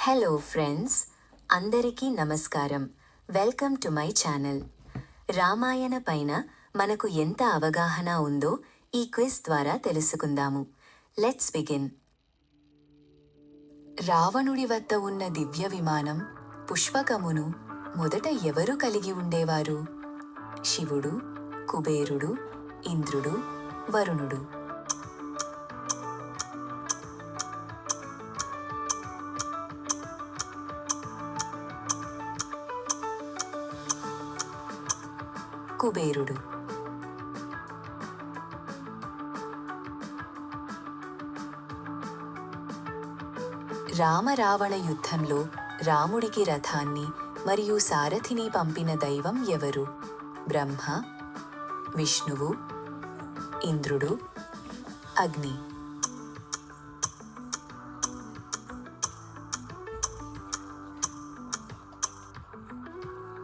Hello friends, అందరికీ నమస్కారం. Welcome to my channel. Ramayana పైన మనకు ఎంత అవగాహన ఉందో ఈ క్విజ్ ద్వారా తెలుసుకుందాము. Let's begin. రావణుడి వద్ద ఉన్న దివ్య విమానం పుష్పకమును మొదట ఎవరు కలిగి ఉండేవారు? శివుడు, కుబేరుడు, ఇంద్రుడు, వరుణుడు. కుబేరుడు. రామరావణ యుద్ధంలో రాముడికి రథాన్ని మరియు సారథిని పంపిన దైవం ఎవరు? బ్రహ్మ, విష్ణువు, ఇంద్రుడు, అగ్ని.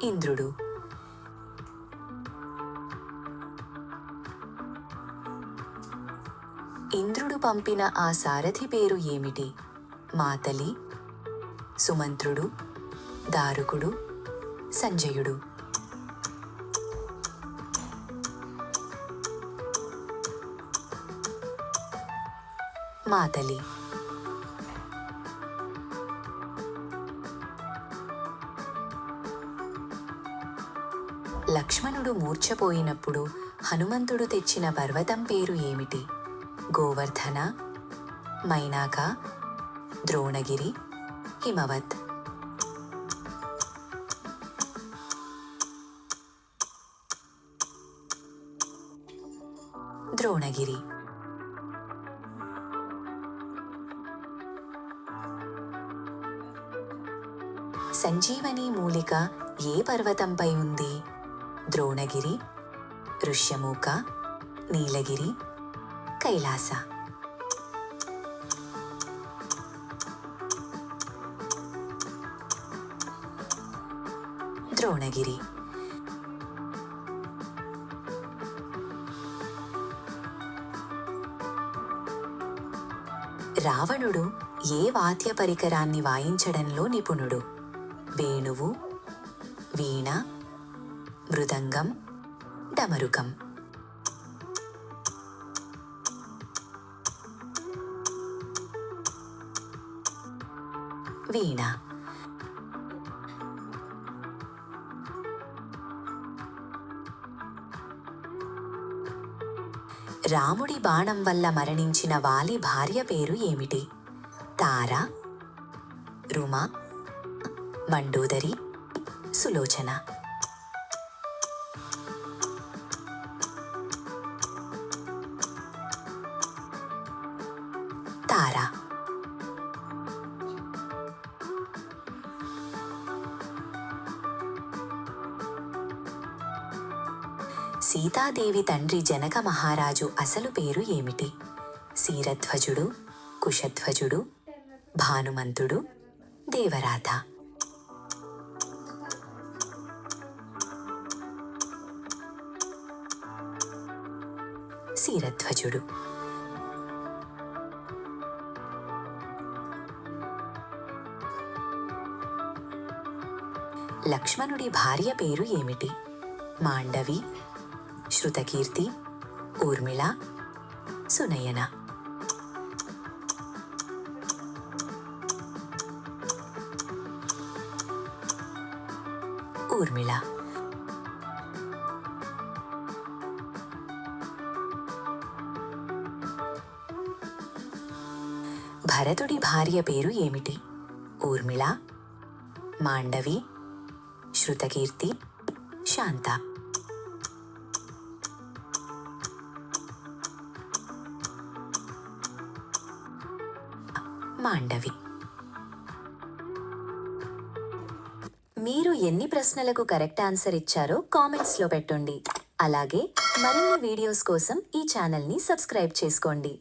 ఇంద్రుడు. ఇంద్రుడు పంపిన ఆ సారథి పేరు ఏమిటి? మాతలి, సుమంత్రుడు, దారుకుడు, సంజయుడు. మాతలి. లక్ష్మణుడు మూర్ఛపోయినప్పుడు హనుమంతుడు తెచ్చిన పర్వతం పేరు ఏమిటి? గోవర్ధన, మైనాక, ద్రోణగిరి, హిమవత్. ద్రోణగిరి. సంజీవని మూలిక ఏ పర్వతంపై ఉంది? ద్రోణగిరి, ఋష్యమూక, నీలగిరి, కైలాస. ద్రోణగిరి. రావణుడు ఏ వాద్య పరికరాన్ని వాయించడంలో నిపుణుడు? వేణువు, వీణ, మృదంగం, డమరుకం. వీణ. రాముడి బాణం వల్ల మరణించిన వాలి భార్య పేరు ఏమిటి? తార, రుమ, మండోదరి, సులోచన. తార. సీతాదేవి తండ్రి జనక మహారాజు అసలు పేరు ఏమిటి? శీరధ్వజుడు, కుశధ్వజుడు, భానుమంతుడు, దేవరాథ. శీరధ్వజుడు. లక్ష్మణుడి భార్య పేరు ఏమిటి? మాండవి, శృతకీర్తి, ఊర్మిళ, సునయన. ఊర్మిళ. భరతుడి భార్య పేరు ఏమిటి? ఊర్మిళ, మాండవి, శృతకీర్తి, శాంత. మాండవి. మీరు ఎన్ని ప్రశ్నలకు కరెక్ట్ ఆన్సర్ ఇచ్చారో కామెంట్స్లో పెట్టండి. అలాగే మరిన్ని వీడియోస్ కోసం ఈ ఛానల్ని సబ్స్క్రైబ్ చేసుకోండి.